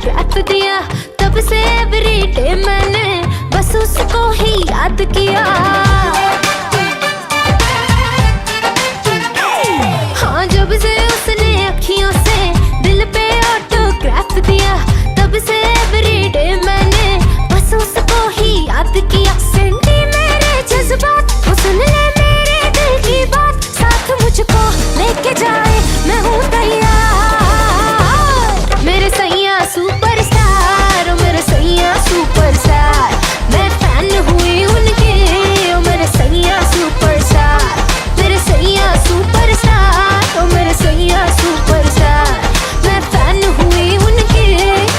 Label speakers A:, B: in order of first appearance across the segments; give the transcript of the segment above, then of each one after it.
A: Autograph दिया, तब से एवरीडे मैंने बस उसको ही याद किया। हाँ, जब से उसने अखियों से दिल पे ऑटोग्राफ दिया, तब से एवरीडे मैंने बस उसको ही याद किया। सेंटी मेरे जज्बात, वो सुन ले मेरे दिल की बात, साथ मुझको लेके जाए मैं हूँ तैयार। मेरे सैया सुपरस्टार, ओ मेरे सैया सुपरस्टार, मैं फैन हुई उनके, ओ मेरे सैया सुपरस्टार। मेरे सैया सुपरस्टार, ओ मेरे सैया सुपरस्टार, मैं फैन हुई उनके,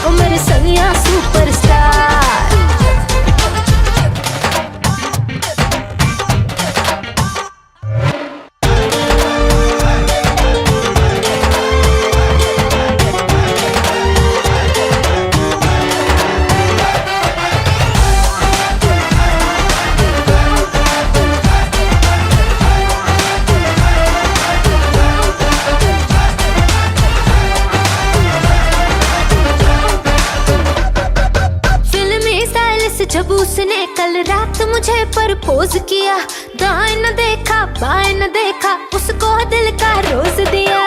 A: ओ मेरे सैया सुपरस्टार। जब उसने कल रात मुझे प्रपोज किया, दाएं न देखा बाएं न देखा, उसको दिल का रोज दिया।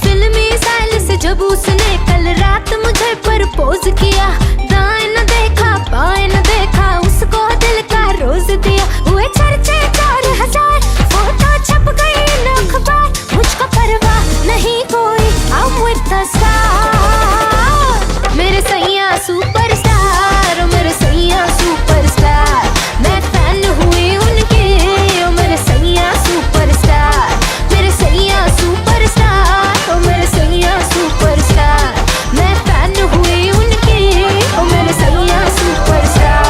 A: फिल्मी स्टाइल से जब उसने कल रात मुझे प्रपोज किया, दाएं न देखा बाएं न देखा, उसको दिल का रोज दिया। हुए चर्चे 4000, फोटो छप गई अखबार, मुझको परवाह नहीं कोई, I'm with the star। मेरे सैया सुपरस्टार, ओ मेरे सैया सुपरस्टार, मैं फैन हुई उनके, ओ मेरे सैया सुपरस्टार। मेरे सैया सुपरस्टार, ओ मेरे सैया सुपरस्टार, मैं फैन हुई उनके, ओ मेरे सैया सुपरस्टार।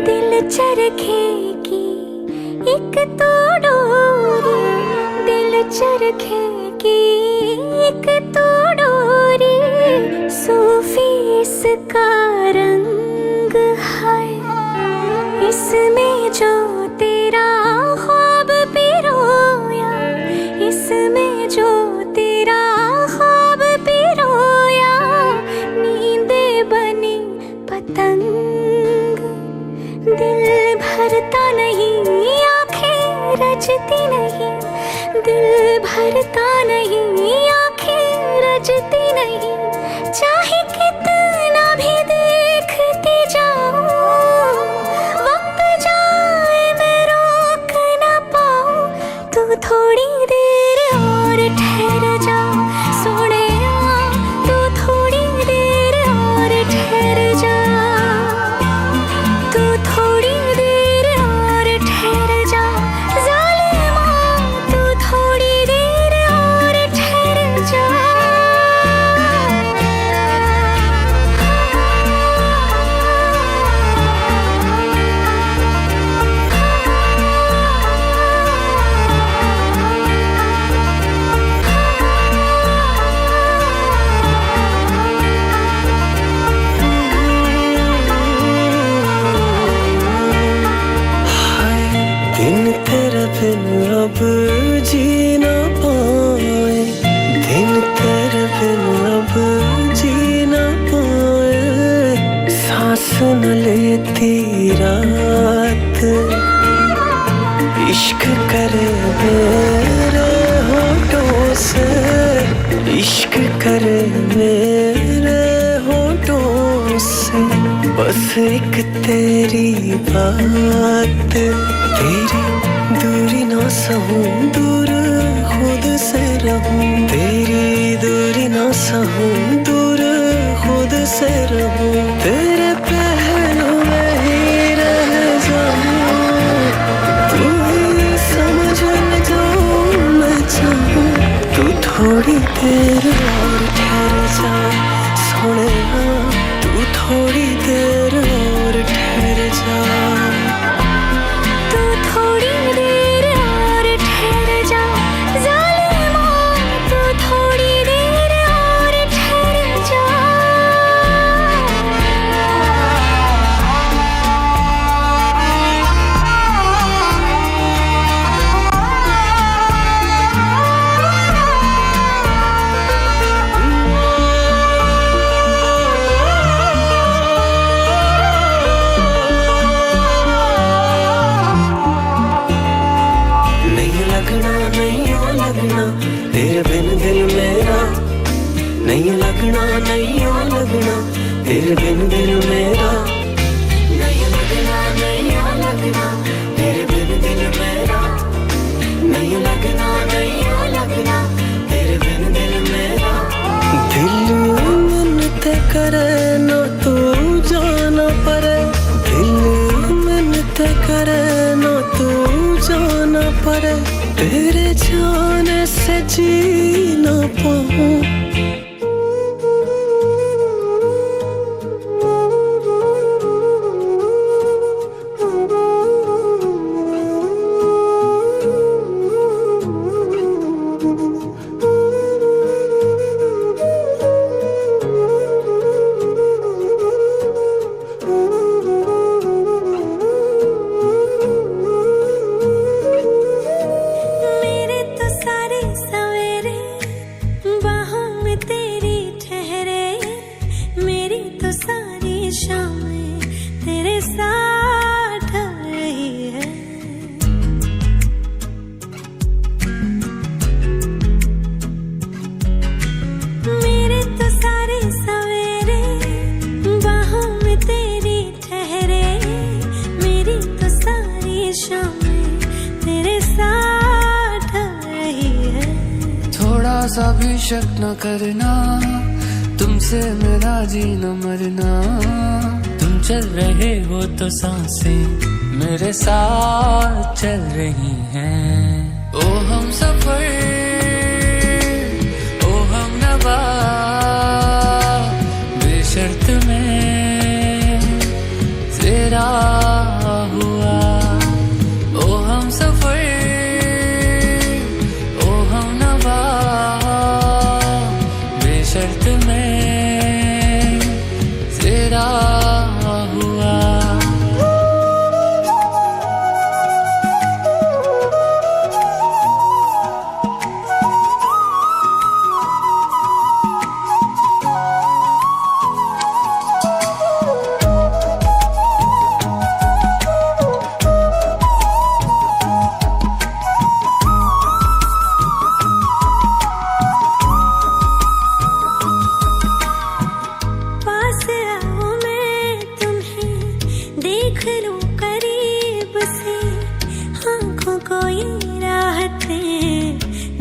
A: दिल चरखे की एक तो डोरी, दिल चरखे की एक तो डोरी, सूफी इसका रंग है, इसमें जो तेरा ख्वाब पिरोया, इसमें जो तेरा ख्वाब पिरोया, नींदे बनी पतंग, दिल भरता नहीं आँखें रजती नहीं, दिल भरता नहीं आँखें रजती नहीं, चाहे कितना भी देखती जाऊं, वक्त जाए मैं रोक ना पाऊं, तू थोड़ी देर और ठहर जा सोनिया, तू थोड़ी देर और ठहर जा, तू थोड़ी देर और ठहर जा ज़ालिमा, तू थोड़ी देर और ठहर जा।
B: दिन तेरे बिन अब जी ना पाए, दिन तेरे बिन अब जी ना पाए, सांस न लेती रात, इश्क करे मेरे होठों से, इश्क करे मेरे होठों बस एक तेरी बात, तेरी दूरी ना सहूं, दूर खुद से रहूं, तेरी दूरी ना सहूं, दूर खुद से रहूं, तेरे पहलू में ही रह जाऊं, तू ही समझ ले जो मैं चाहूं, तू थोड़ी देर और ठहर जा सोनिया, तू थोड़ी देर और ठहर जा,
A: तू थोड़ी देर और ठहर जा ज़ालिमा, तू थोड़ी देर और ठहर जा।
B: तेरे बिन दिल मेरा नहीं लगना, नहीं ओ लगना, तेरे बिन दिल मेरा नहीं लगना, नहीं ओ लगना, तेरे बिन दिल मेरा नहीं लगना, नहीं ओ लगना, तेरे बिन दिल मेरा। दिल मिन्नते करे ना तू जाना पड़े, दिल मिन्नते करे ना तू जाना पड़े, तेरे जाने से जी ना पाऊं।
C: सा भी शक न करना, तुमसे मेरा जीना मरना, तुम चल रहे हो तो सांसें मेरे साथ चल रही हैं। ओ हम सफर, ओ हम नवा, बेशर्त में तेरा हुआ। ओ हम सफर, शर्त में तेरा हुआ।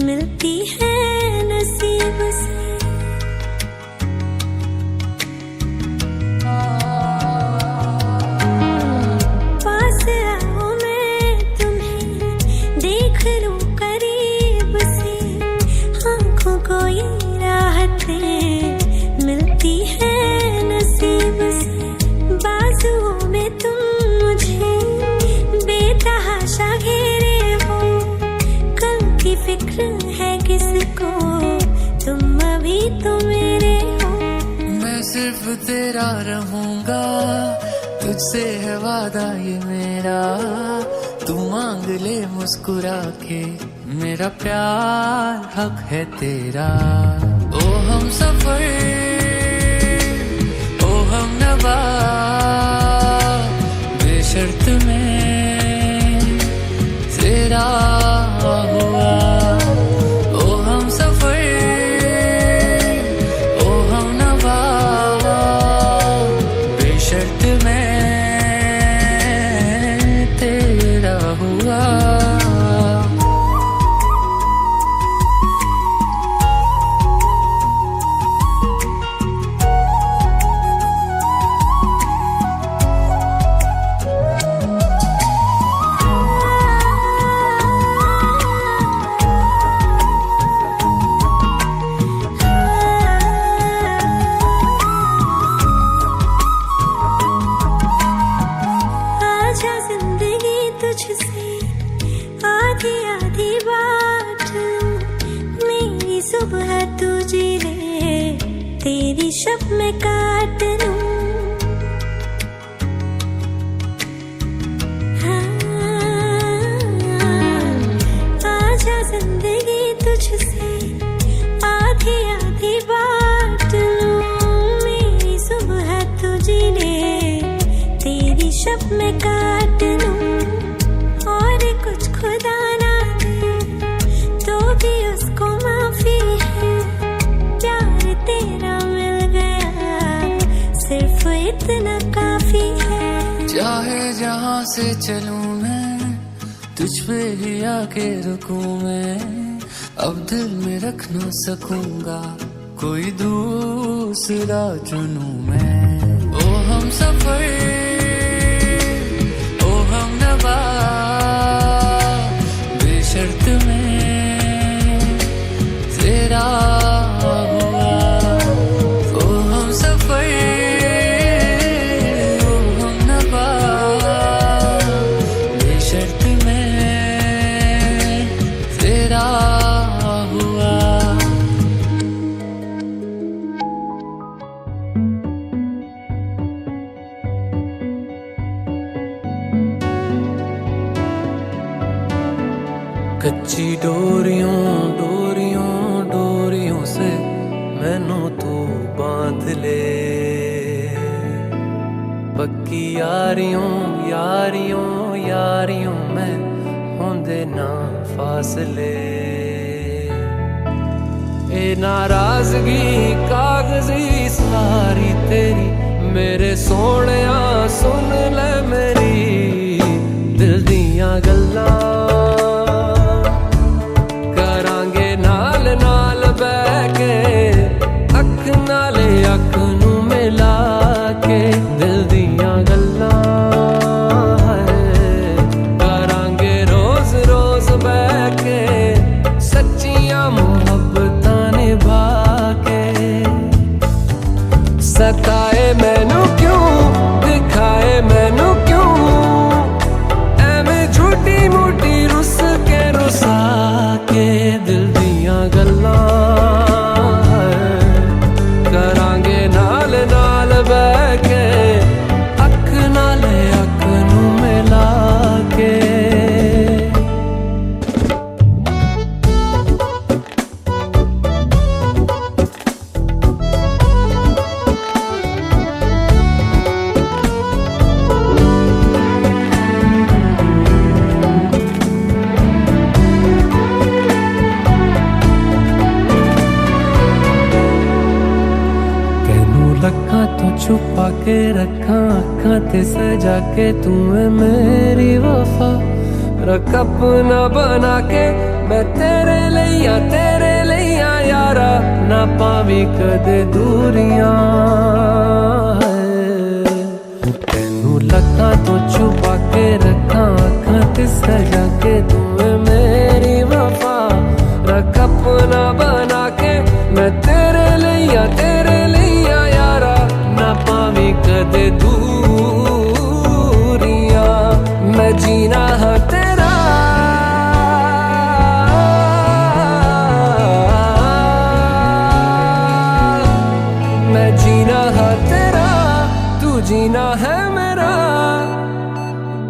A: मिलती है नसीब से, पास आओ मैं तुम्हें देख लूं करीब से, आँखों को ये राहतें मिलती है नसीब से, बाजुओं में तुम मुझे बेतहाशा घेरे हो, कल की फिक्र है किसको, तुम अभी तो मेरे हो।
C: मैं सिर्फ तेरा रहूंगा, तुझसे है वादा ये मेरा, तू मांग ले मुस्कुरा के, मेरा प्यार हक है तेरा। ओ हम सफर, ओ हम नवा, बेशर्त में तेरा हुआ। ओ हम सफर, ओ हम नवा, बेशर्त
D: सुबह तू जी ले, तेरी शब में काट लूं। आजा जिंदगी तुझसे आधी आधी बात लूं। मेरी सुबह तू जी ले, तेरी शब में काट लूं। और कुछ खुदा ना दे तो भी उसको माफी है। प्यार तेरा मिल गया, सिर्फ इतना काफी है।
C: चाहे जहां से चलूं मैं, तुझ पे ही आके रुकूं मैं। अब दिल में रख ना सकूंगा, कोई दूसरा चुनूं मैं। ओ हम सफर, ओ हम नवा, बेशर्त में तेरा हुआ। ओ हम सफर, ओ हम नवा, बेशर्त में तेरा हुआ। कच्ची डोरियों डोरियों डोरियों से मैनू तू बांध ले। पक्की यारियों यारियों यारियों में होंदे ना फासले। ए नाराजगी कागजी सारी तेरी, मेरे सोहणिया सुन ले मेरी दिल दियां गल्लां। करांगे नाल नाल बह के, अख नाले अख नू मिला के दिल दियां गल्लां। करांगे रोज रोज बह के, सच्चियां मुहब्बतां निभा के। सताए मैनू क्यों, दिखाए मैनू क्यों, एवें झूठी मूठी रुस के रुसा के दिल दियां गल्लां। करांगे नाल नाल बह के, अख नाले अख नू मिला के। लखां तो छुपा के रखा अखां ते सजा के, तू है मेरी वफा। रख अपना बना के मैं तेरे लिया यारा, ना पावी कदे दूरियां। तेनू लखां तो छुपा के रखा अखां ते सजा के, तू है मेरी वफा। रख अपना बना के मैं तेरे लिया यारा, ना पावी कदे दूरियां। मैं जीना हाँ तेरा, मैं जीना हाँ तेरा, तू जीना है मेरा।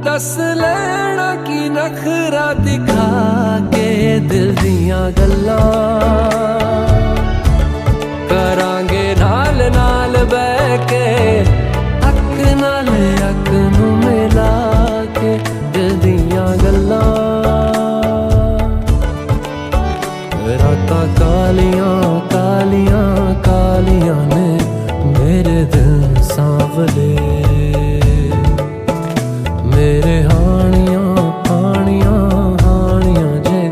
C: दस लेना की नखरा दिखा के दिल दियां गल्लां। करांगे नाल नाल बह के, अख नाल अख नू मिला के दिल दियां गल्लां। रातां कालियां कालियां कालियां ने मेरे दिल सांवले। मेरे हानियां हानियां हानियां जे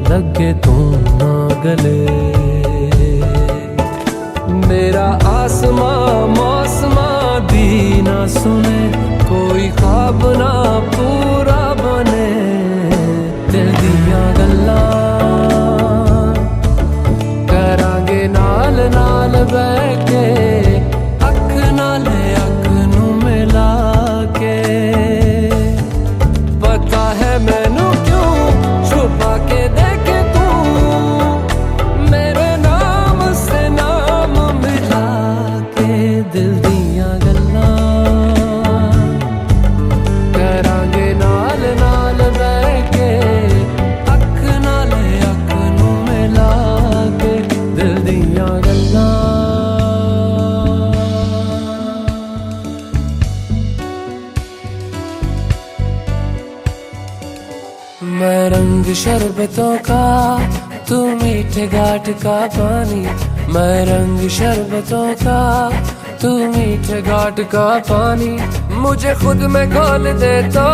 C: लगे तू ना गले। मेरा आसमां मौसमां दी ना सुने, कोई ख्वाब ना पूरा बने। दिल दियां गल्लां करांगे नाल नाल बह के, अख नाले अख नू मिला के। पता है मैनू क्यों छुपा के देखे तू मेरे रंग शरबतों का, तू मीठे घाट का पानी। मैं रंग शरबतों का, तू मीठे घाट का पानी। मुझे खुद में घोल दे तो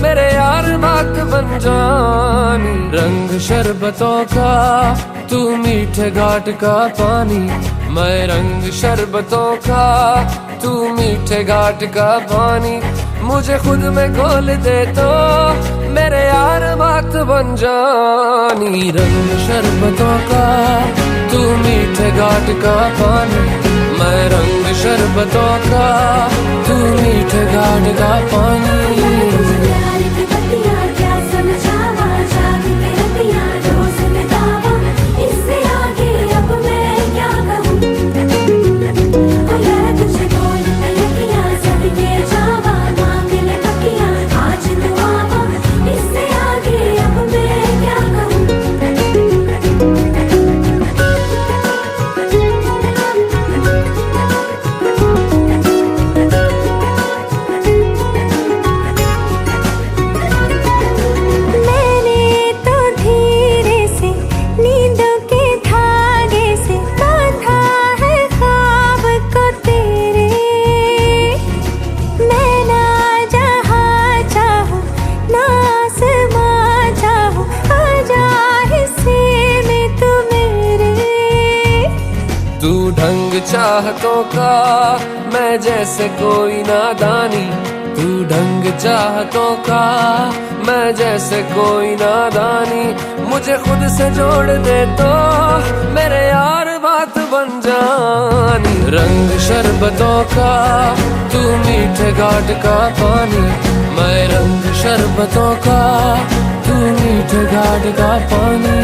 C: मेरे यार बात बन जानी। रंग शरबतों का, तू मीठे घाट का पानी। मैं रंग शरबतों का, तू मीठे घाट का पानी। मुझे खुद में घोल दे तो मेरे यार बात बन जानी। रंग शरबतों का, तू मीठे घाट का पानी। मैं रंग शरबतों का, तू मीठे घाट का पानी।
D: प्यार की बत्तियां क्या समझावा, जाग के रतियां रोज निभावा। इससे आगे अब मैं क्या कहूँ, ओ यार तुझे बोल के रतियां सदके जावा। मांग ले पक्कियां आज दुआवा। इससे आगे अब मैं क्या कहूँ।
C: चाहतों का मैं जैसे कोई नादानी। तू ढंग चाहतों का मैं जैसे कोई नादानी। मुझे खुद से जोड़ दे तो मेरे यार बात बन जानी। रंग शरबतों का, तू मीठे घाट का पानी। मैं रंग शरबतों का, तू मीठे घाट का पानी।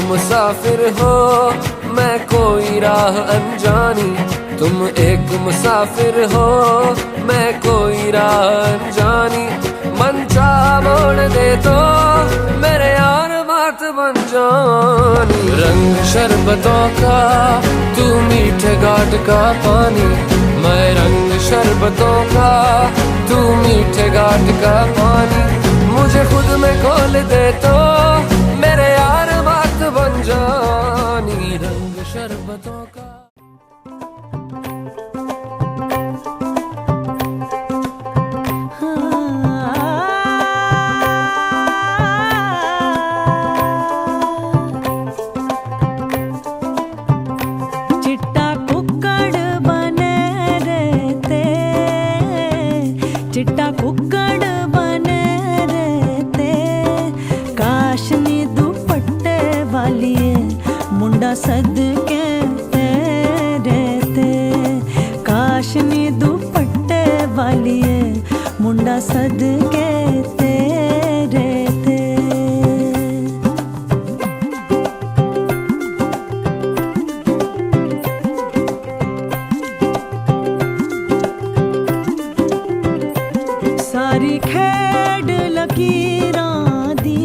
C: मुसाफिर हो मैं कोई राह अनजानी। तुम एक मुसाफिर हो मैं कोई राह अनजानी। मन चाह मोड़ दे तो मेरे यार बात बन जानी। रंग शरबतों का, तू मीठे घाट का पानी। मैं रंग शरबतों का, तू मीठे घाट का पानी। मुझे खुद में खोल दे तो मेरे यार बात बन जानी। रंग शरबतों का।
D: चिट्टा कुक्कड़ बने रहते, चिट्टा कुक्कड़ बने रहते। काशनी दुपट्टे वाली मुंडा सदके रहते। काशनी दुपट्टे वाली मुंडा सदके रहते। सारी खेड लकीरां दी,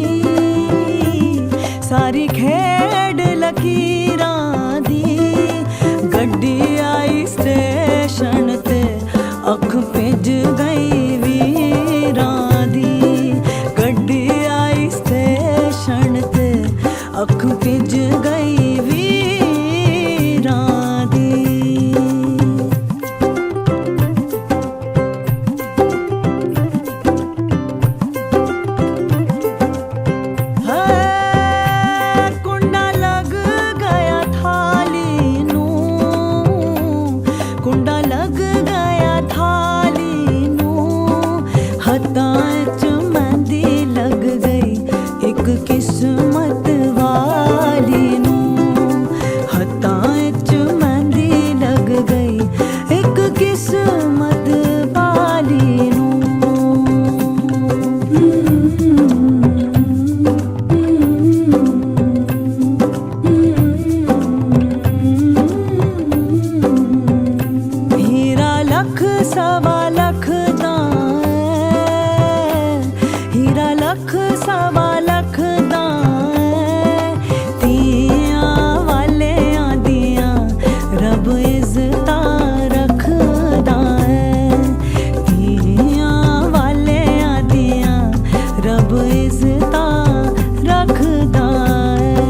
D: सारी खेड लकीरां दी। गड्डी आई स्टेशन ते अख भिज गई वीरां दी। गड्डी आई स्टेशन ते अख भिज गई वीरां दी। किस्मत वा
E: रब इज्जता रखदा है दियां वाले आदियां रब इज्जता रखदा है।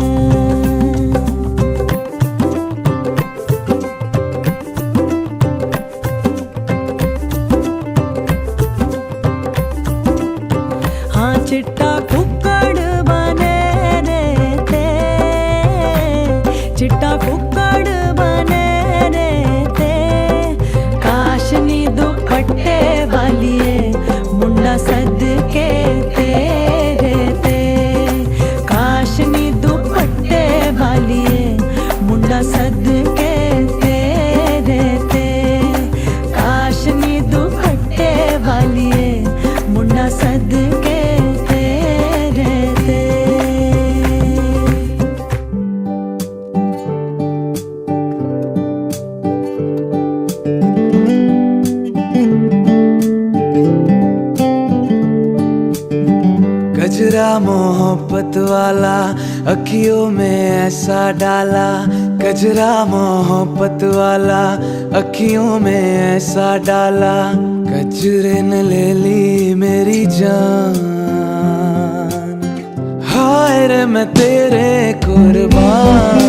E: हाँ चिट्टा कुक्कड़ बने रे ते चिट्टा कुक्कड़ बने रे ते काशनी दुपट्टे वालिए मुंडा सदके तेरे ते काशनी दुपट्टे वालिए मुंडा सदके तेरे ते काशनी दुपट्टे वालिए मुंडा सदके तेरे ते।
C: गजरा मोहब्बत वाला अखियों में ऐसा डाला, गजरा मोहब्बत वाला अखियों में ऐसा डाला, गजरे ने ले ली मेरी जान। हाय रे मैं तेरे कुर्बान,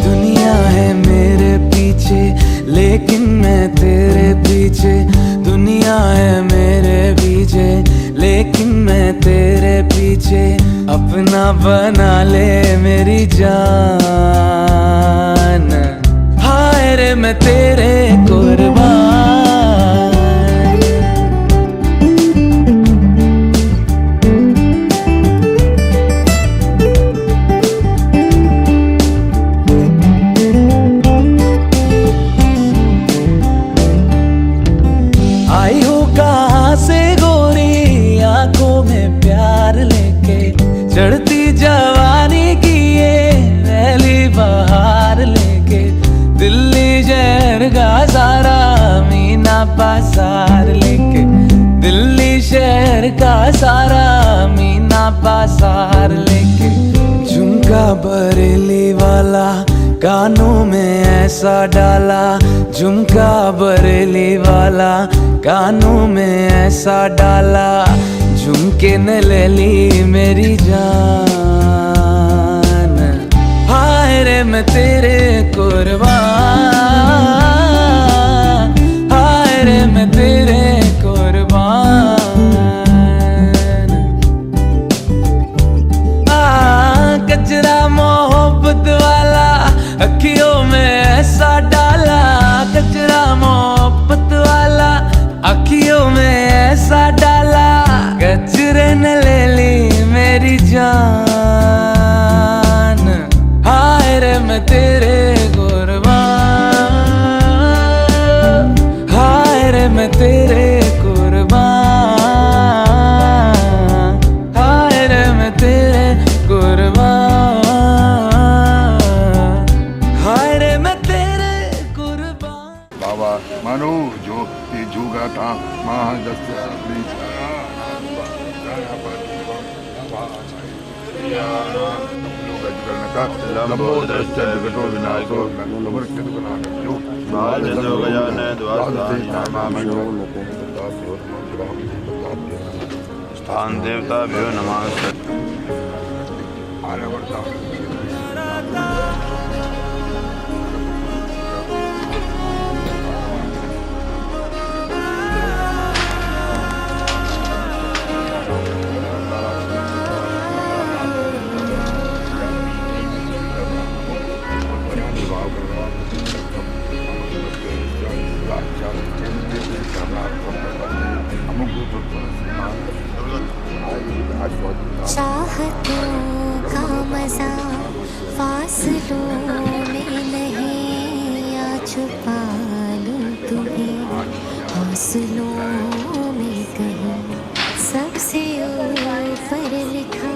C: दुनिया है मेरे पीछे लेकिन मैं तेरे पीछे, दुनिया है मेरे पीछे लेकिन मैं तेरे पीछे, अपना बना ले मेरी जान। हाय रे मैं तेरे कुर्बान। आई हो कहाँ से गोरी आंखों में प्यार लेके, चढ़ती जवानी की ये पहली बहार लेके, दिल्ली शहर का सारा मीना बाजार लेके, दिल्ली शहर का सारा मीना बाजार लेके, झुमका बरेली वाला कानों में ऐसा डाला, झुमका बरेली वाला कानों में ऐसा डाला, झुमके ने ले ली मेरी जान। हाय रे मैं तेरे कुर्बान, हाय रे मैं तेरे कुर्बान। गजरा मोहब्बत वाला अखियों में ऐसा डाला, गजरा मोहब्बत वाला अखियों में ऐसा डाला, गजरे ने ले ली मेरी जान। हाय रे मैं तेरे कुर्बान, हाय रे मैं तेरे कुर्बान, हाय रे मैं तेरे कुर्बान, हाय रे मैं तेरे कुर्बान।
F: बाबा मानो जो ये जुगा था महादस्य लंबोदरश्च विकटो विनाशो नमोस्तुते बालजो गजानन द्वादशानामामयो स्थान देवताभ्यो नमः।
A: चाहतों का मजा फासलों में नहीं, आ छुपा लूं तुम्हें हौसलों में कहीं, सबसे ऊपर लिखा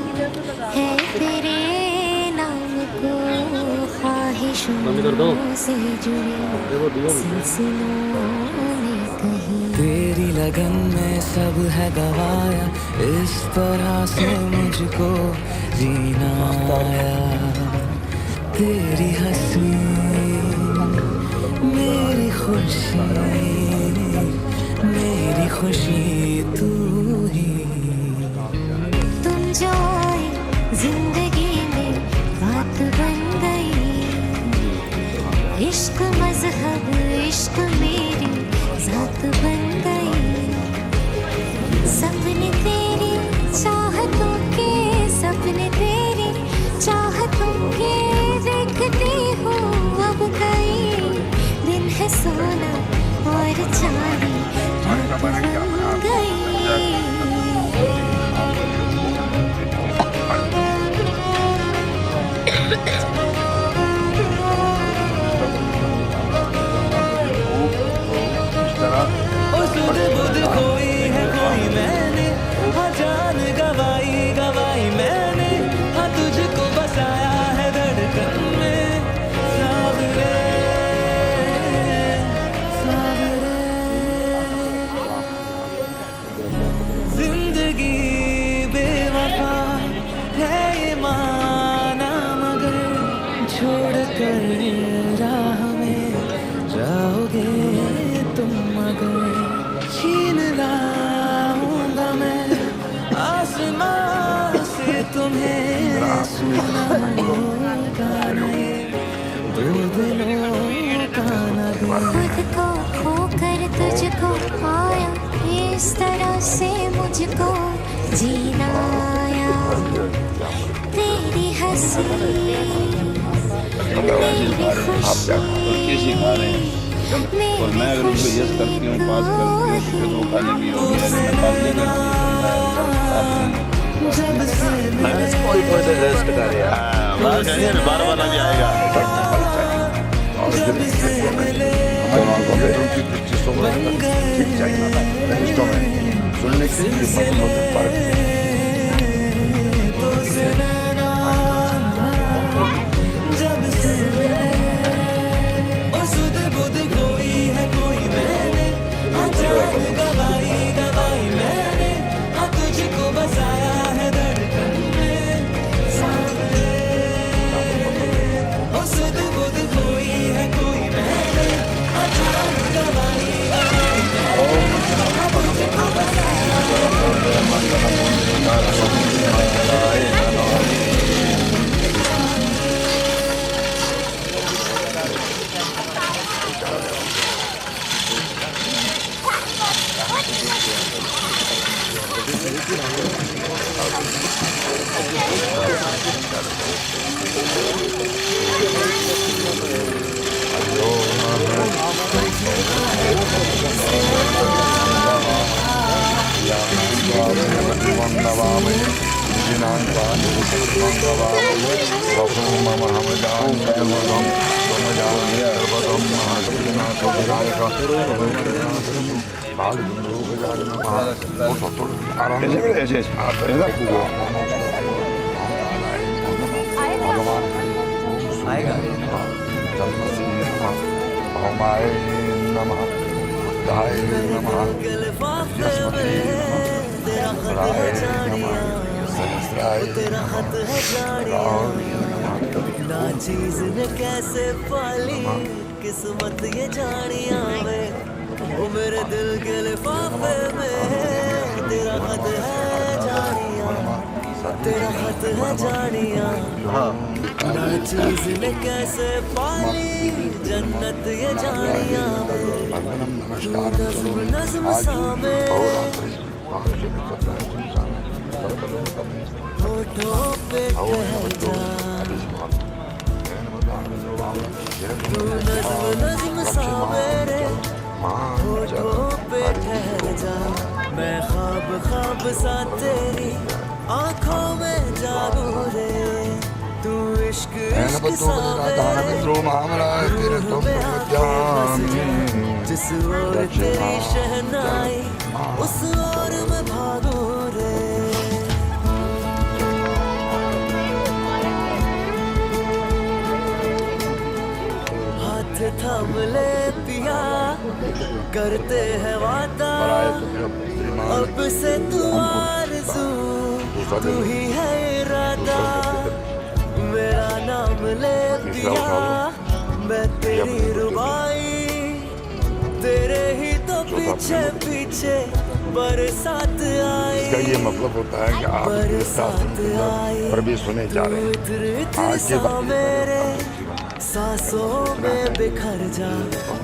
A: है तेरे नाम को, ख्वाहिशों से जुड़े सिलसिलों में कहीं।
C: तेरी लगन में सब है गवाया, इस तरह से मुझको जीना आया तेरी हंसी मेरी खुशी तू ही।
A: तुम जो आए जिंदगी में बात बन गई, इश्क मजहब इश्क मेरी जात बन गई। सपने तेरी चाहतों के, सपने तेरी चाहतों के देखती हूँ अब कई दिन है सोना और चांदी रात बन गई।
C: कोई है कोई मैंने हाँ जान गवाई मैंने हाँ तुझको बसाया है धड़कन में। सावरे जिंदगी बेवफा है ये माना मगर छोड़ कर राह में जाओगे तुम मगर छीन लाऊंगा मैं आसमां से तुम्हें सुना गाना ये दो दिलों का नगमा।
A: खुद को खोकर तुझको पाया, इस तरह से मुझको जीना आया। तेरी हंसी मेरी खुशी
G: और मैं अगर उनको यस करती हूँ पास करती हूँ तो फिर वो खाने की होगी कोई रेस्ट कर बार वाला भी आएगा। सुनने के
C: गवाई मैंने हाँ तुझको बसाया है धड़कन में। सामने सुध बुध कोई है कोई मैंने हाँ गवाई तुझको बसाया तेरा हाथ है जानिया ना चीज ने कैसे पाली किस्मत ये जानिया में वो मेरे दिल के लिफाफे में तेरा हाथ है जानिया, तेरा हाथ है जानिया ना चीज ने कैसे पाली जन्नत ये जानिया में नज़्म नज़्म सा में होठों पे ठहर जा तू नज़्म नज़्म सा मेरे होठों पे ठहर जा। मैं ख्वाब ख्वाब सा तेरी आँखों में जागू रे तू इश्क इश्क सा मेरे पे आके बसे जिस ओर तेरी शहनाई उस ओर मैं भागू रे। थाम ले पिया करते हैं वादा अब से तू आरज़ू
F: तू
B: ही है इरादा मेरा नाम ले दिया मैं तेरी रुबाई तेरे ही तो पीछे पीछे बरसात आई
F: इसका ये मतलब होता है कि आप पर भी सुने जा रहे हैं आगे
B: मेरे सांसों में बिखर जा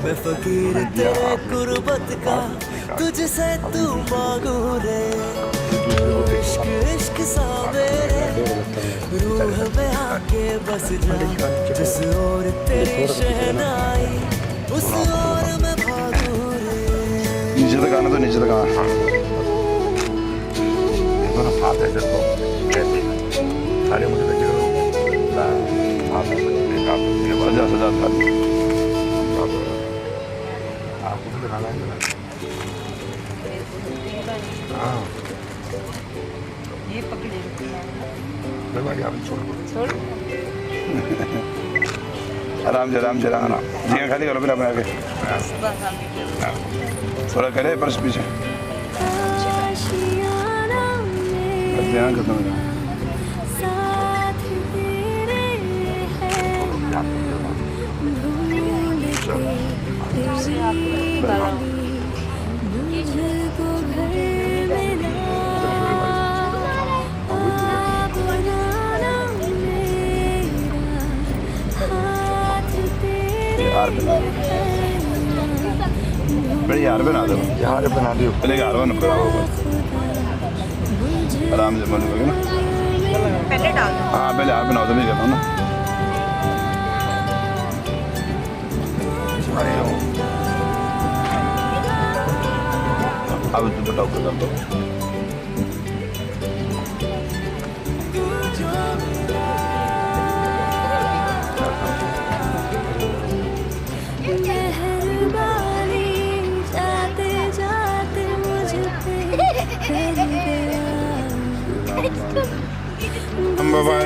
B: मैं फकीर तेरे गुर्बत का तुझसे तू मांगू रे इश्क इश्क सा मेरे रूह में आके बस जा जिस ओर तेरी शहनाई उस ओर मैं भागू रे
F: नीचे तक आना तो नीचे तक आना हाथ ऐसे तो सारे मुझे लगे हाथ सजा सजा आपको भी बनाना है हाँ
E: ये पकड़े
F: आप छोड़
H: आराम से आना जी खाली करो फिर अपने आगे थोड़ा करे पर्स पीछे ध्यान खत्म हो
A: साथ तेरे है मुझको घर
H: बड़े यार बना दो
F: यार बना दियो
H: पहले यार बना आराम से बंद करोगे ना
E: पहले डाल दो
H: हाँ पहले यार बनाओ तो मैं कहता हूँ ना अब तो बताओ कर दो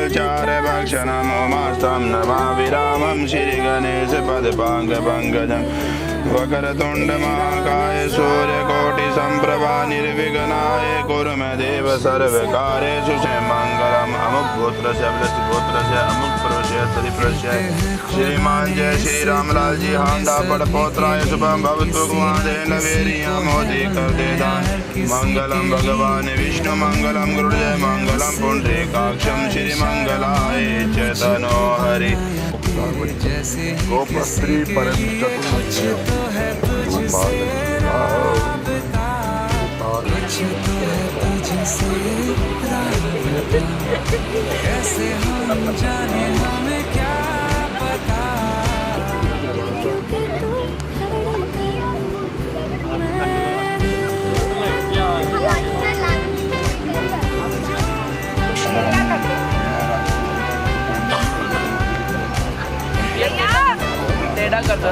H: चार भक्षणम उमास्तं नमा विरामं श्री गणेश पद पांग पंकजं वक्रतुंड महाकाय सूर्यकोटि संप्रभा निर्विघ्नाय कुरु मे देव सर्वकार्येषु मंगलम अमुक गोत्रस्य गोत्रस्य अमुक प्रवश्य श्री प्रवश्य श्रीमान जय श्री रामलाल जी हांडा पड़ पौत्राय शुभम भवतु गुआदेन वीर्य मोदी कर दे दान मंगलम भगवान विष्णु मंगलम गुरुजय मंगलम पुंडरीकाक्षम श्री मंगलाय चेतनो हरि
F: गोपस्त्री परम
C: कैसे हम जाने हमें क्या पता टेढ़ा कर दो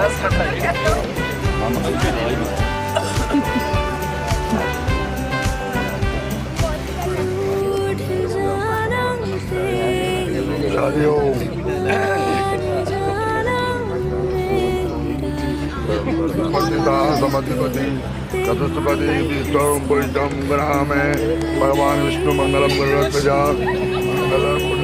F: समधिपति चतुष्पति भगवान विष्णु मंगलम प्रजा मंगलम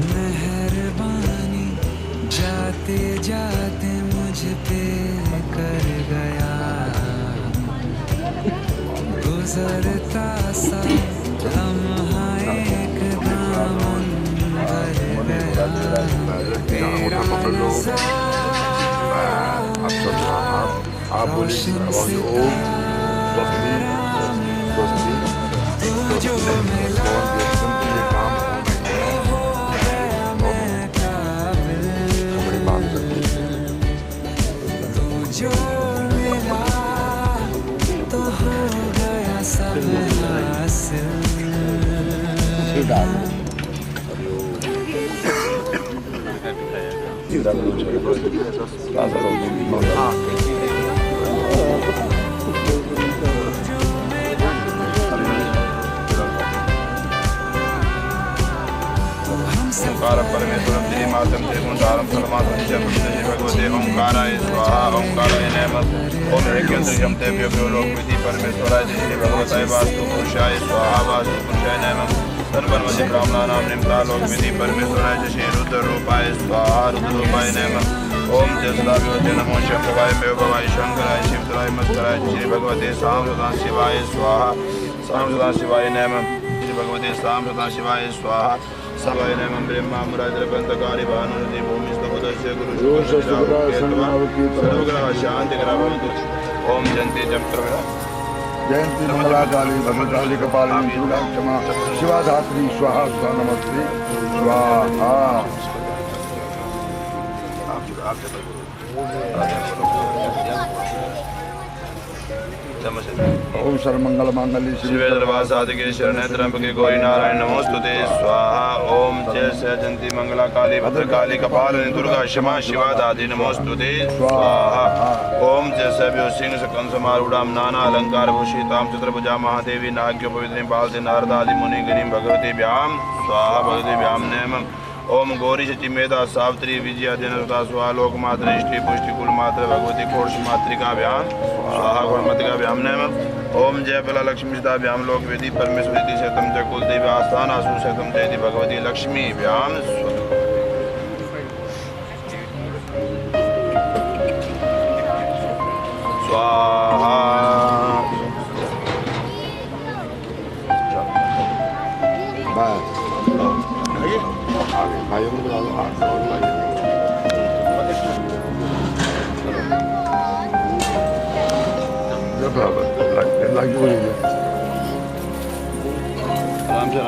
C: मेहरबानी जाते जाते मुझ पे कर गया गुजरता सा लम्हा एक दामन भर गया तेरा
F: आप बोलिए
C: जो मिला जो मिला तो हो गया सब हासिल
H: ओंकार परमेश्वरम श्रीमातम त्रिगुणारम परमात्म च श्री भगवते ओंकाराय स्वाहा ओंकाराय नमः ओम ऋग्यंत्रियम तेभ्यो लोक विधि परमेश्वराय श्री भगवताय वास्तु पुरुषाय स्वाहा वास्तु पुरुषाय नमः तन्वन्मति ब्राह्मणानां निम्ता लोक विधि परमेश्वराय श्री रुद्र रूपाय स्वाहा रुद्र रूपाय नमः ओम जसदाभ्यो नमो शंभवाय भवाय शंकराय शिवतराय मस्तराय श्री भगवते साम शिवाय स्वाहा साम शिवाय नमः श्री भगवते साम शिवाय स्वाहा सवाय नमः ब्रह्मा मुरारिबंधकारी भानुरुति भूमिस्तुपदस्य गुरु सर्वग्रह शांति ग्रहवन्तु ओम जयंती चक्र
F: जयंती मंगला काली भद्रकाली कपालिनी शिवला क्षमा शिवा धात्री स्वाहा स्वाहा नमस्ते स्वाहा ओम सर्वमंगल मांगल्ये शिवे
H: सर्वासाधिके शरण्ये त्र्यंबके गौरी नारायण नमोस्तुते स्वाहा ओम जय जयंती मंगला काली भद्रकाली कपालिनी दुर्गा क्षमा शिवा दादी नमोस्तुते स्वाहा ओम जय सभ्यो सिंह कंस मारूढ़ाम नाना अलंकार भूषिताम चतुर्भुजा महादेवी नाग्यो पवित्री बालते नारदादि मुनि गणिम भगवती व्याम स्वाहा भगवती व्याम नमः ओम गौरी चिमेधा सावित्री विजया जनता स्वाहा लोकमात्र इष्टि पुष्टि कुलमात्र भगवती कोश मातृका व्याम स्वाहा गुणमतिका व्याम नमः ओम जय बला लक्ष्मी व्याम लोक वेदी परमेश्वरी शतम च कुलदेवी आस्थान आसु शतम जयति भगवती लक्ष्मी व्याम स्वाहा
F: भाइयों को बुला लो हाथ और लाइक बोलिए
H: आराम से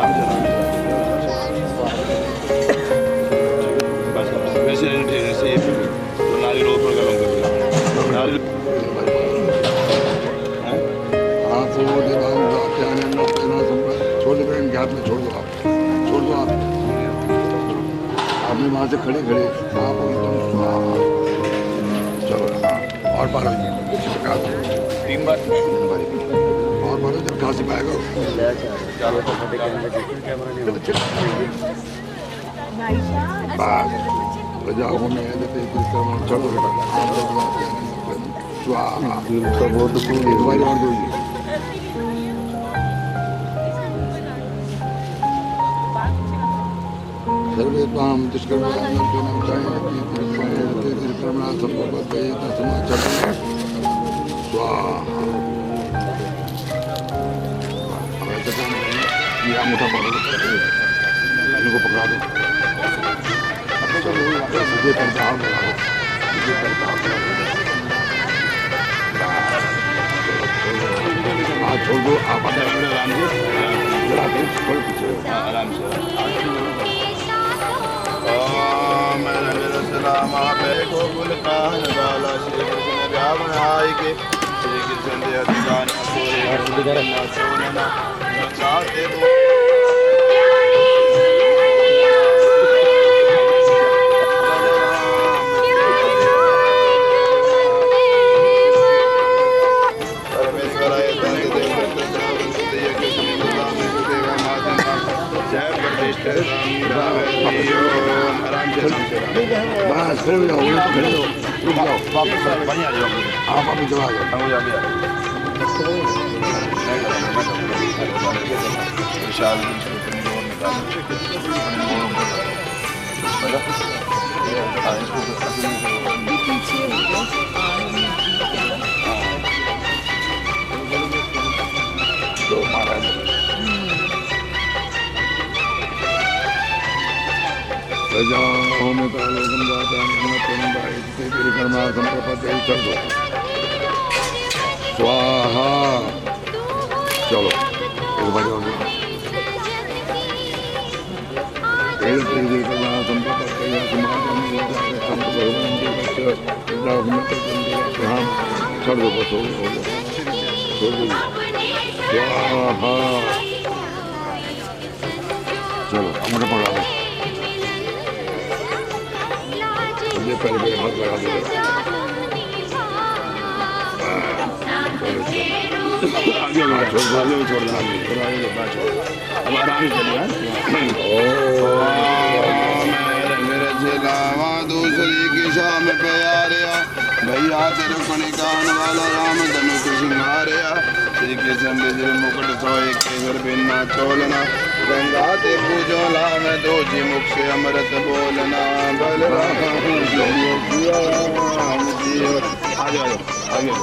H: बस वैसे ऐसे नारियल ऊपर गरम कर नारियल
F: हाथ से वो देना क्या ना छोड़ दो बहन के हाथ में छोड़ दो आप आपने वहाँ से खड़े चलो हाँ और बार तीन बार और बार जब कहाँ से पाएगा जाओ में चलो और दो सर्वे ताम दुष्कर्मणां संभवते तस्मात् स्वाहा ये अंगूठा पकड़ो इनको पकड़ा दो सीधे पर दाव लगाओ सीधे पर दाव हाथ छोड़ दो आप आराम से
H: आराम से ओम नमः गोकुल काहन बाला श्री कृष्ण रावण आय के श्री कृष्ण दे अधिकार पूरे सोनना चाहते दो
F: बस खड़े हो जाओ खड़े हो रुक जाओ
H: वापस बढ़िया जाओ
F: आप अभी चला जाओ
H: हम जा गया विशाल
F: तो महाराज प्रजाओं में कालोकम जाता कर्मा संप्रपत्ति चल दो स्वाहा चलो एक बार और कर्मा संप्रपत्ति छोड़ दो बस छोड़ दो स्वाहा चलो हमारे पकड़ा दो पहले मेरे हाथ लगा दो आगे छोड़ देना अब आराम से चलिए
H: लावा दूसरी की शाम पे यारिया भैया तेरे को निकाल वाला राम धनुष सिंगारिया श्री कृष्ण बिजर मुकुट सोए केसर बिन्ना चोलना गंगा ते पूजो लाम दो जी मुख से अमृत बोलना बलराम आगे आगे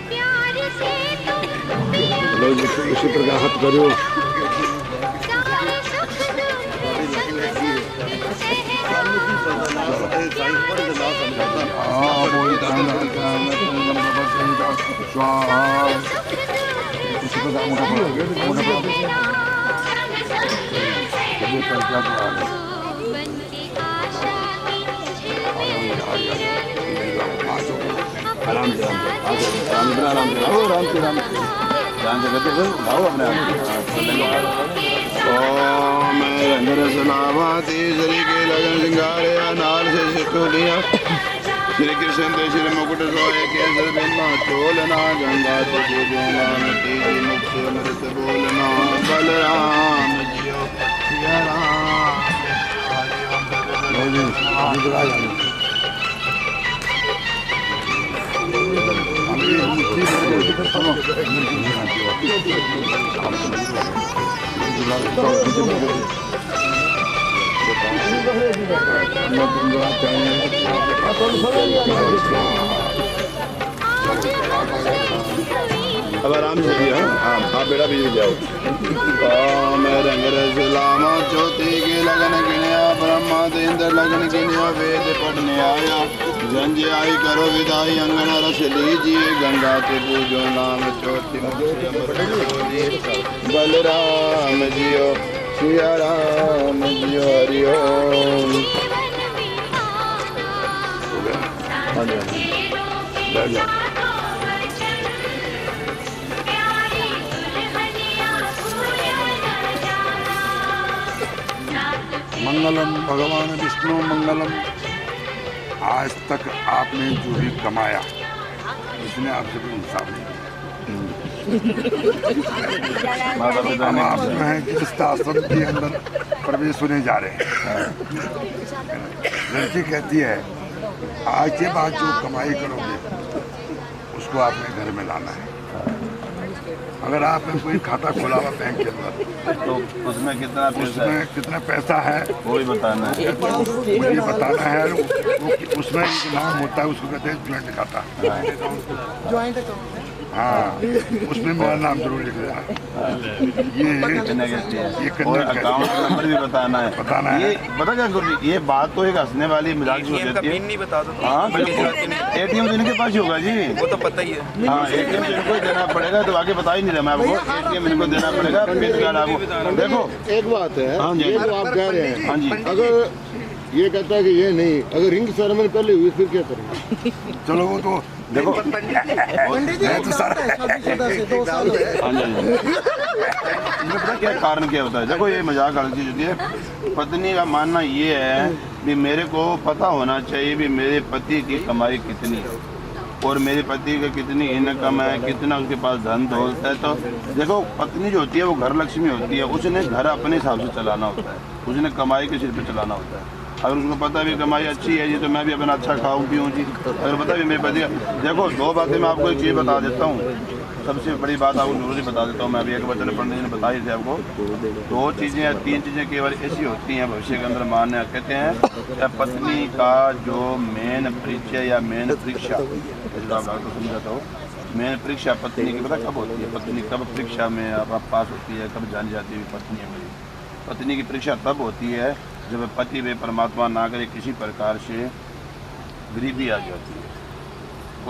A: प्यार से तुम पिया
F: लो जी इसी प्रकार हाथ करो
A: सारे सुख
F: स्वाहा इसी प्रकार मोटा
A: बन के आशा की
F: आराम से
H: ओम रंजन सलावा तीसरी के लगन सिंगारे नाल से सिखोलिया श्री कृष्ण ते श्री मुकुट सोए केसर बिन्ना चोलना गंगा ते पूजना तेजी मुख से अमृत बोलना बलराम जियो सिया राम
F: लो जी
H: अब आराम से भी हाँ आप बेड़ा भी जाओ मैं रंग रसलामा ज्योति के लगन गिनया ब्रह्मा इंद्र लगन गिनया वेद पढ़ने आया जंज आई करो विदाई अंगना रस लीजिए गंगा के पूजो नाम चौथी बलराम जियो सिया राम जियो हरि ओम
F: मंगलम भगवान विष्णु मंगलम। आज तक आपने जो भी कमाया इसने आपसे कोई हिसाब नहीं किया। हम आपसे हैं कि इस आश्रम के अंदर प्रवेश होने जा रहे हैं। लड़की कहती है आज के बाद जो कमाई करोगे उसको आपने घर में लाना है। अगर आपने कोई खाता खोला हुआ बैंक के अंदर
G: तो उसमें कितना
F: पैसा है
G: वो भी बताना है।
F: मुझे बताना है। उसमें एक नाम होता है उसको कहते हैं ज्वाइंट खाता। हाँ उसमें मेरा नाम जरूर लिख देना। ये
G: अकाउंट नंबर भी बताना है। ये पता क्या गुरु जी, ये बात तो एक हंसने वाली मजाक की हो जाती है।
I: नहीं बता दो तो
G: हाँ बिल्कुल, एटीएम तो इनके पास ही होगा जी।
I: वो तो पता ही है।
G: हाँ एटीएम तो इनको देना पड़ेगा, तो आगे बता ही नहीं रहा मैं आपको। एटीएम इनको देना पड़ेगा, पैन कार्ड आपको। देखो
J: एक बात है,
G: हाँ जी,
J: ये जो आप कह रहे हैं,
G: हाँ जी,
J: अगर ये कहता है कि ये नहीं, अगर रिंग सेरेमनी पहले हुई फिर क्या करेंगे?
F: चलो वो तो देखो मैं तो सारा
G: पता क्या कारण क्या होता है। देखो ये मजाक वाली चीज होती है। पत्नी का मानना ये है कि मेरे को पता होना चाहिए भी मेरे पति की कमाई कितनी है और मेरे पति का कितनी इनकम है, कितना उसके पास धन दौलत है। तो देखो पत्नी जो होती है वो घर लक्ष्मी होती है। उसने घर अपने हिसाब से चलाना होता है, उसने कमाई के सिर पे चलाना होता है। अगर उसको पता भी कमाई अच्छी है जी तो मैं भी अपना अच्छा खाऊं पीऊं जी। अगर पता भी मेरे पति देखो दो बातें मैं आपको एक चीज़ बता देता हूँ। सबसे बड़ी बात आपको जरूरी बता देता हूँ। मैं अभी एक वचन पंडित जी ने बताई थी आपको। दो चीज़ें या तीन चीज़ें केवल ऐसी होती हैं भविष्य के अंदर मान्य कहते हैं या पत्नी का जो मेन परिचय या मेन परीक्षा आपको समझाता हूँ। मेन परीक्षा पत्नी की पता कब होती है? पत्नी कब परीक्षा में आप पास होती है, कब जानी जाती है पत्नी है मेरी? पत्नी की परीक्षा तब होती है जब पति वे परमात्मा ना करे किसी प्रकार से गरीबी आ जाती है।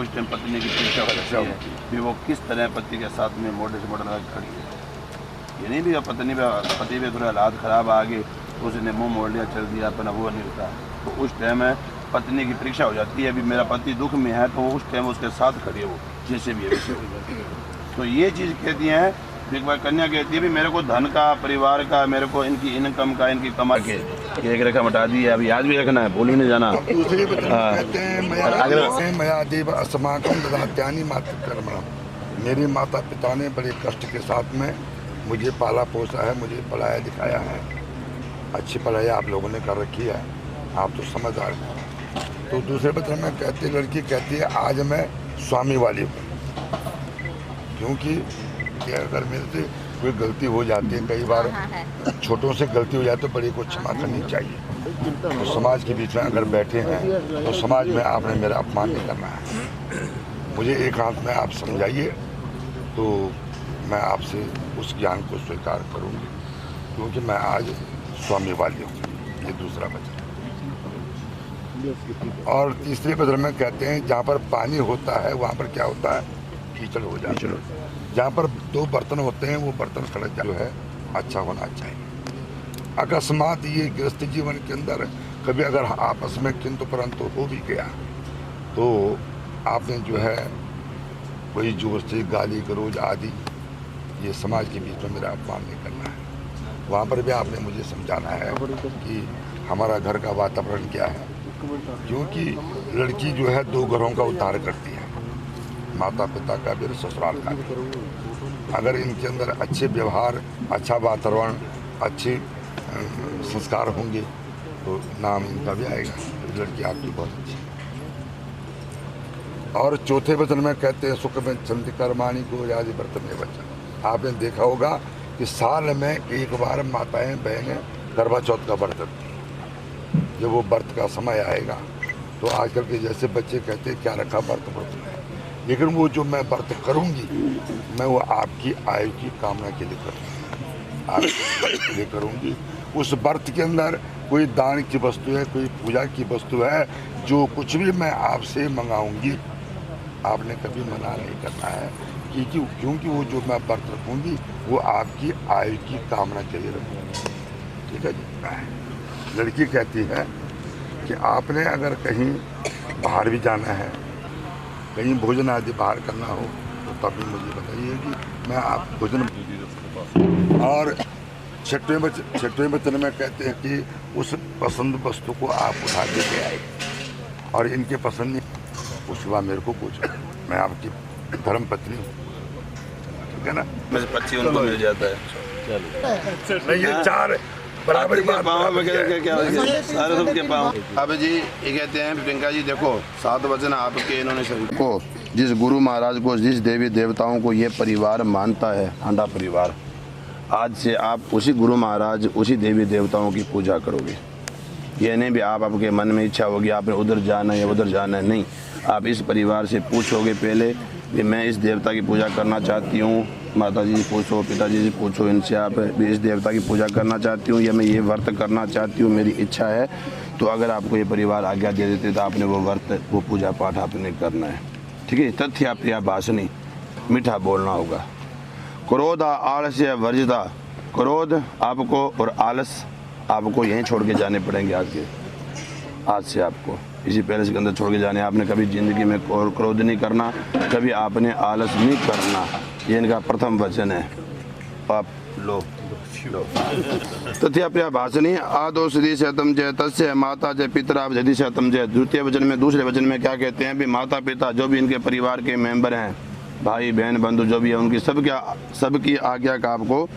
G: उस टाइम पत्नी की परीक्षा होती है कि वो किस तरह पति के साथ में मोटे से मोटा खड़ी है। ये नहीं भी पत्नी पति पे थोड़ा हालात ख़राब आ गए, उसने मुँह मोड़ लिया, चल दिया, अपना वो नहीं होता। तो उस टाइम पत्नी की परीक्षा हो जाती है। अभी मेरा पति दुख में है तो उस टाइम उसके साथ खड़ी है, वो जैसे भी है वैसे हो जाती है। तो ये चीज़ कहती हैं एक बार कन्या कहती है भी मेरे को धन का, परिवार का, मेरे को इनकी इनकम का, इनकी कमा के एक रकम हटा दी है। अभी याद भी रखना है, भूल भी नहीं जाना।
F: मेरे माता पिता ने बड़े कष्ट के साथ में मुझे पाला पोसा है, मुझे पढ़ाया दिखाया है। अच्छी पढ़ाई आप लोगों ने कर रखी है। आप तो समझदार हैं। तो दूसरे पत्र में कहती लड़की कहती है आज मैं स्वामी वाली हूँ, क्योंकि कि अगर मेरे से कोई गलती हो जाती है, कई बार छोटों से गलती हो जाती है तो बड़ी को क्षमा करनी चाहिए। तो समाज के बीच में अगर बैठे हैं तो समाज में आपने मेरा अपमान नहीं करना है। मुझे एक हाथ में आप समझाइए तो मैं आपसे उस ज्ञान को स्वीकार करूँगी, क्योंकि मैं आज स्वामी वाली हूँ। ये दूसरा वचन। और तीसरे पत्र में कहते हैं जहाँ पर पानी होता है वहाँ पर क्या होता है, कीचड़ हो जाता है। जहाँ पर दो बर्तन होते हैं वो बर्तन खड़क जो है अच्छा होना चाहिए। अकस्मात ये गृहस्थ जीवन के अंदर कभी अगर आपस में किंतु परंतु हो भी गया तो आपने जो है वही जोर से गाली गलौज आदि ये समाज के बीच में मेरा अपमान नहीं करना है। वहाँ पर भी आपने मुझे समझाना है कि हमारा घर का वातावरण क्या है, क्योंकि लड़की जो है दो घरों का उद्धार करती है, माता पिता का भी, ससुराल का भी। अगर इनके अंदर अच्छे व्यवहार, अच्छा वातावरण, अच्छे संस्कार होंगे तो नाम इनका भी आएगा, लड़की आपकी बहुत अच्छी। और चौथे वचन में कहते हैं सुख में चंद कर्माणी को यादि व्रत में वचन। आपने देखा होगा कि साल में एक बार माताएं बहनें करवा चौथ का व्रत करती हैं। जब वो व्रत का समय आएगा तो आजकल के जैसे बच्चे कहते हैं क्या रखा व्रत में, लेकिन वो जो मैं व्रत करूंगी मैं वो आपकी आयु की कामना के लिए करूँगी, आपके लिए करूँगी। उस व्रत के अंदर कोई दान की वस्तु है, कोई पूजा की वस्तु है, जो कुछ भी मैं आपसे मंगाऊंगी आपने कभी मना नहीं करना है, क्योंकि वो जो मैं व्रत रखूँगी वो आपकी आयु की कामना के लिए रखूँगी। ठीक है जी। लड़की कहती है कि आपने अगर कहीं बाहर भी जाना है, कहीं भोजन आदि बाहर करना हो तो तभी मुझे बताइए कि मैं आप भोजन। और छठवें वचन में कहते हैं कि उस पसंद वस्तु को आप उठा के ले आए और इनके पसंद नहीं, उसके बाद मेरे को पूछो, मैं आपकी धर्म पत्नी हूँ, ठीक है ना।
G: मुझे पच्ची उनको मिल जाता है।
F: नहीं ये चार बराबर
G: अब जी ये कहते हैं प्रियंका जी देखो 7 वचन आपके इन्होंने सभी को, जिस गुरु महाराज को, जिस देवी देवताओं को ये परिवार मानता है, हांडा परिवार, आज से आप उसी गुरु महाराज, उसी देवी देवताओं की पूजा करोगे। ये नहीं भी आपके मन में इच्छा होगी आपने उधर जाना है या उधर जाना है, नहीं, आप इस परिवार से पूछोगे पहले कि मैं इस देवता की पूजा करना चाहती हूँ, माता जी पूछो, पिताजी से पूछो, इनसे आप भी इस देवता की पूजा करना चाहती हूँ या मैं ये व्रत करना चाहती हूँ, मेरी इच्छा है। तो अगर आपको ये परिवार आज्ञा दे देते तो आपने वो व्रत, वो पूजा पाठ आपने करना है। ठीक है। तथ्य प्रिया भाषणी, मीठा बोलना होगा। क्रोध आलस्य वर्जिता, क्रोध आपको और आलस आपको यहीं छोड़ के जाने पड़ेंगे। आज से आपको इसी पैलेस के अंदर छोड़ के जाने। आपने कभी ज़िंदगी में क्रोध नहीं करना, कभी आपने आलस नहीं करना। ये इनका प्रथम वचन है। आप लो तथ्य प्रिया भाषणी आदो श्री शतम जय तस्य माता जय पिता जदि शतम जय। द्वितीय वचन में, दूसरे वचन में क्या कहते हैं भी माता पिता जो भी इनके परिवार के मेंबर हैं, भाई बहन बंधु जो भी है, उनकी सबकी आज्ञा का आपको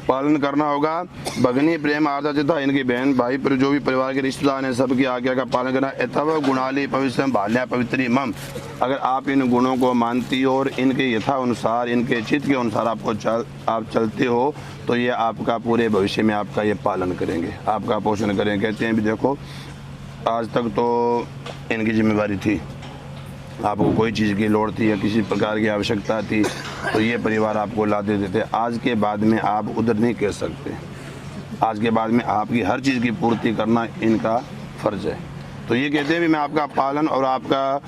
G: पालन करना होगा। भगनी प्रेम आदरता, इनकी बहन भाई पर जो भी परिवार के रिश्तेदार हैं सबकी आज्ञा का पालन करना। यथाव गुणाली पवित्र भाल्या पवित्री मम, अगर आप इन गुणों को मानती हो और इनके यथा अनुसार, इनके चित्त के अनुसार आप चलते हो तो ये आपका पूरे भविष्य में आपका ये पालन करेंगे, आपका पोषण करेंगे। कहते हैं भी देखो आज तक तो इनकी जिम्मेवारी थी, आपको कोई चीज़ की लोड़ थी या किसी प्रकार की आवश्यकता थी तो ये परिवार आपको ला देते थे। आज के बाद में आप उधर नहीं कह सकते। आज के बाद में आपकी हर चीज़ की पूर्ति करना इनका फर्ज है। तो ये कहते हैं भी मैं आपका पालन और आपका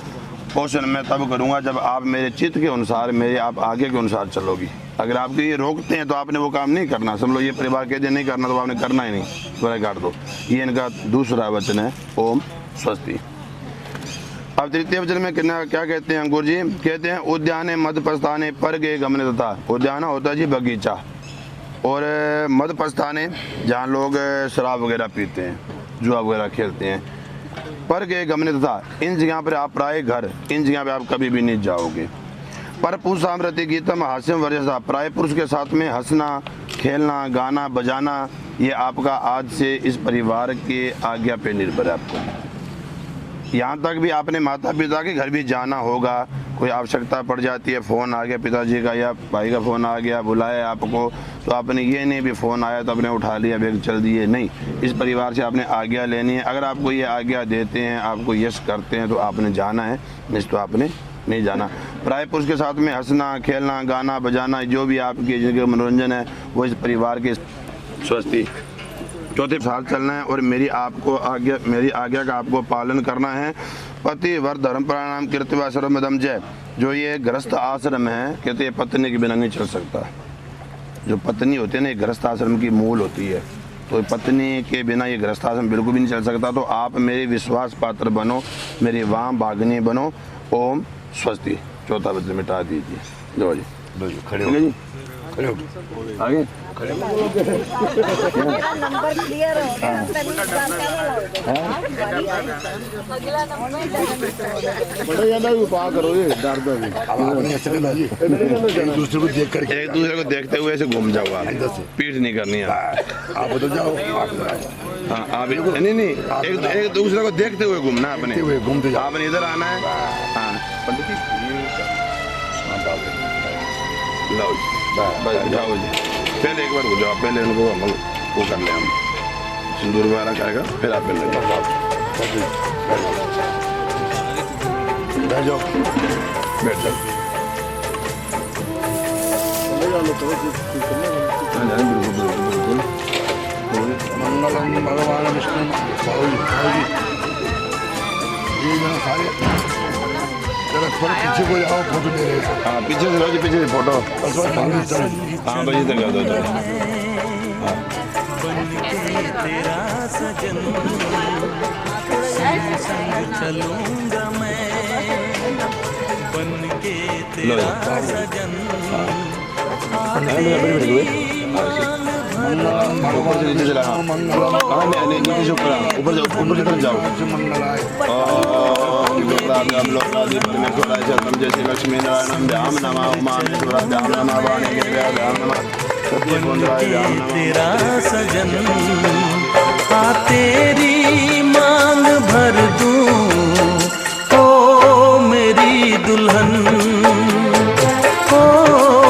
G: पोषण मैं तब करूँगा जब आप मेरे चित्त के अनुसार, मेरे आप आगे के अनुसार चलोगी। अगर आपके ये रोकते हैं तो आपने वो काम नहीं करना। समझ लो ये परिवार कहते हैं नहीं करना तो आपने करना ही नहीं, पूरा काट दो। ये इनका दूसरा वचन है। ओम स्वस्ति। अब तृतीय वचन में क्या कहते हैं अंकुर जी? कहते हैं उद्याने मध्य प्रस्थाने पर गए गमने तथा। उद्यान होता है जी बगीचा, और मध्य प्रस्थाने जहाँ लोग शराब वगैरह पीते हैं, जुआ वगैरह खेलते हैं। पर गए गमने तथा, इन जगह पर आप प्राय घर, इन जगह पर आप कभी भी नहीं जाओगे। पर पुरुषामृति गीतम हास्यम वर्जसा, प्राय पुरुष के साथ में हंसना, खेलना, गाना बजाना ये आपका आज से इस परिवार के आज्ञा पे निर्भर है आपको। यहाँ तक भी आपने माता पिता के घर भी जाना होगा, कोई आवश्यकता पड़ जाती है, फ़ोन आ गया पिताजी का या भाई का फ़ोन आ गया, बुलाया आपको, तो आपने ये नहीं भी फ़ोन आया तो आपने उठा लिया बैग चल दिए, नहीं, इस परिवार से आपने आज्ञा लेनी है। अगर आपको ये आज्ञा देते हैं, आपको यश करते हैं तो आपने जाना है, नहीं तो आपने नहीं जाना। प्राय पुरुष के साथ में हंसना खेलना गाना बजाना जो भी आपके जिनके मनोरंजन है वो इस परिवार के स्वस्थी चौथे साल चलना है। और मेरी आज्ञा का आपको पालन करना है। पति वर धर्म प्राणायाम कीर्तिवा सर्वमदम जय। जो ये गृहस्थ आश्रम है, कहते हैं पत्नी के बिना नहीं चल सकता। जो पत्नी होती है ना, ये गृहस्थ आश्रम की मूल होती है, तो पत्नी के बिना ये गृहस्थ आश्रम बिल्कुल भी नहीं चल सकता। तो आप मेरे विश्वास पात्र बनो, मेरी वाम बागनी बनो। ओम स्वस्ति। चौथा बच्चे मिटा दीजिए। लो जी, खड़े हो जी, खड़े हो आगे
E: नंबर क्लियर हो
J: बड़ा ज्यादा उपा करो ये डर दो भी
F: एक दूसरे को देख कर
G: एक दूसरे को देखते हुए ऐसे घूम जाओ आप, पीठ नहीं करनी है
F: आप बदल जाओ।
G: हाँ आप नहीं एक दूसरे को देखते हुए घूमना है अपने,
F: घूमते जाओ।
G: आपने इधर आना है। हाँ पंडित जी लो बस जाओ जी, पहले एक बार हो जाओ, पहले उनको हम वो कर ले, हम सिंदूर वगैरह करेगा फिर आप पहले
F: बैठ जाओ,
G: बैठ जाओ।
F: मंगलम भगवान विष्णु जरा थोड़ा पीछे को जाओ, फोटो ले रहे।
G: हाँ पीछे से लो जी, पीछे से फोटो। हाँ भाई तक कर दो तो।
C: तेरा सजन संग चलूंगा मैं, बन के तेरा सजन।
G: ऊपर से नीचे चला। हाँ नहीं नीचे से ऊपर से तरफ जाओ। जैसे लक्ष्मी नारायण व्याम नमः उमामेश्वर व्याम नमः वाणी व्याम नमः
C: तेरा सजन। आ तेरी मांग भर दूं ओ मेरी दुल्हन, ओ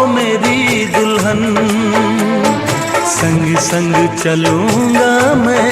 C: मेरी दुल्हन। संग संग चलूंगा मैं।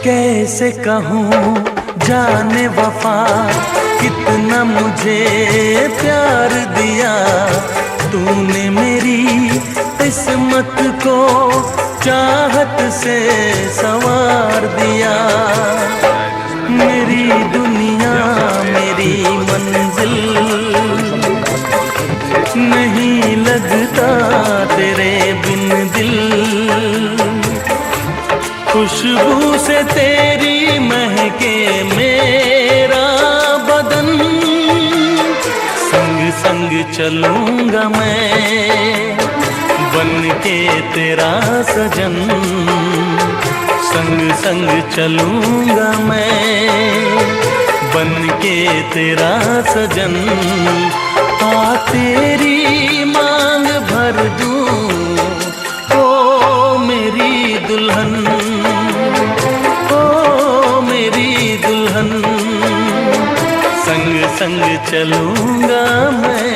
C: कैसे कहूँ जाने वफा कितना मुझे प्यार दिया तूने, मेरी किस्मत को चाहत से संवार दिया। मेरी दुनिया मेरी मंजिल नहीं लगता तेरे बिन दिल। खुशबू से तेरी महके मेरा बदन। संग संग चलूंगा मैं बन के तेरा सजन। संग संग चलूंगा मैं बन के तेरा सजन। आ तेरी मांग भर दूं ओ मेरी दुल्हन, ओ मेरी दुल्हन। संग संग चलूंगा मैं।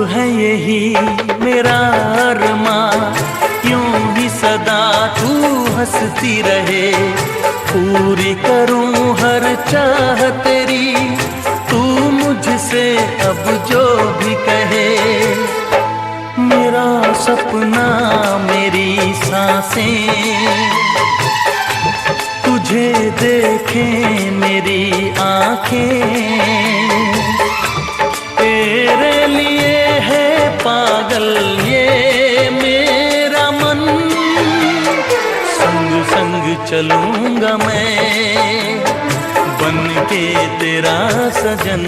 I: है यही मेरा अरमां, यूं ही सदा तू हंसती रहे, पूरी करूं हर चाह तेरी, तू मुझसे अब जो भी कहे। मेरा सपना मेरी सांसें तुझे देखें मेरी आंखें, तेरे लिए है पागल ये मेरा मन। संग संग चलूंगा मैं बन के तेरा सजन,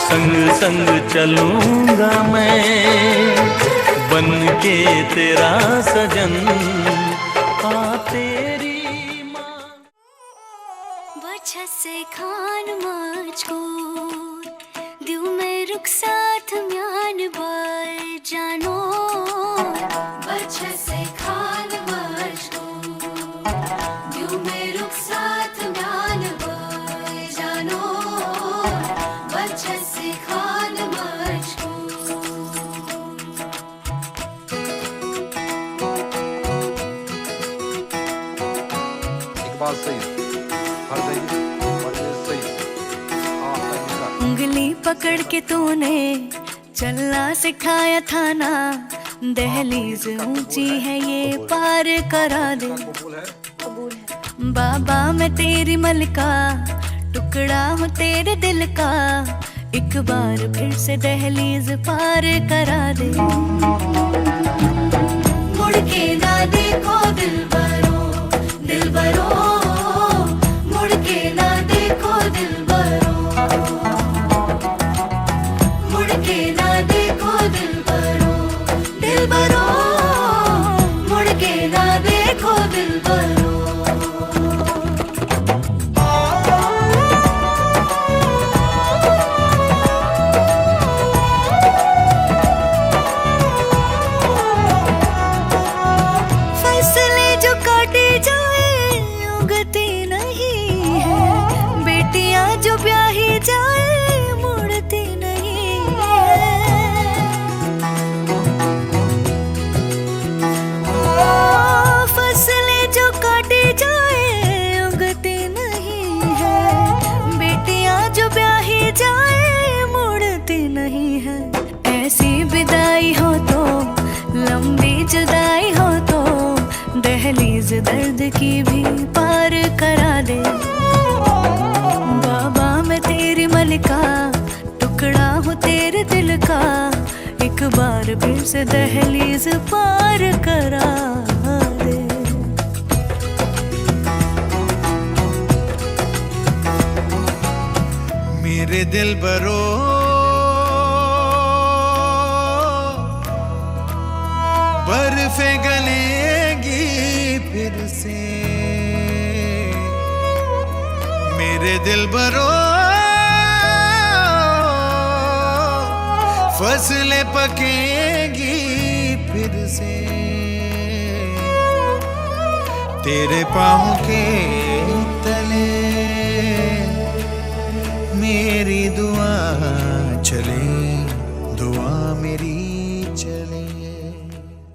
I: संग संग चलूंगा मैं बन के तेरा सजन। तेरी
A: बच्चे खान मुझको दिल में रुक साथ म्यान बाय जानो, बच्चे खान मुझको दिल में रुक साथ म्यान बाय जानो, बच्चे खान मुझको।
K: बात सही
A: उंगली पकड़ के तूने चलना सिखाया था ना, दहलीज ऊंची है ये पार करा दे। बाबा मैं तेरी मलका, टुकड़ा हूँ तेरे दिल का, एक बार फिर से दहलीज पार करा दे। मुड़ के ना देखो दिलबरो, दिलबरो मुड़ के ना देखो दिलबरो, मुड़ के ना देखो दिलबरो, दिलबरो मुड़ के ना देखो दिलबरो। फैसले जो काटे जाए उगती नहीं है, बेटियां जो ब्याही जाए मुड़ती नहीं है। फसलें जो काटी जाए उगती नहीं है, बेटियां जो ब्याही जाए मुड़ती नहीं है। ऐसी विदाई हो तो लंबी जुदाई हो तो, दहलीज दर्द की भी पार करा दे। बाबा मैं तेरी मलका, टुकड़ा हूँ तेरे दिल का, एक बार फिर से दहलीज पार करा दे।
C: मेरे दिल बरो बर्फें गलेगी फिर से, मेरे दिल बरो फसलें पकेगी फिर से, तेरे पाँव के तले मेरी दुआ चले, दुआ मेरी चले।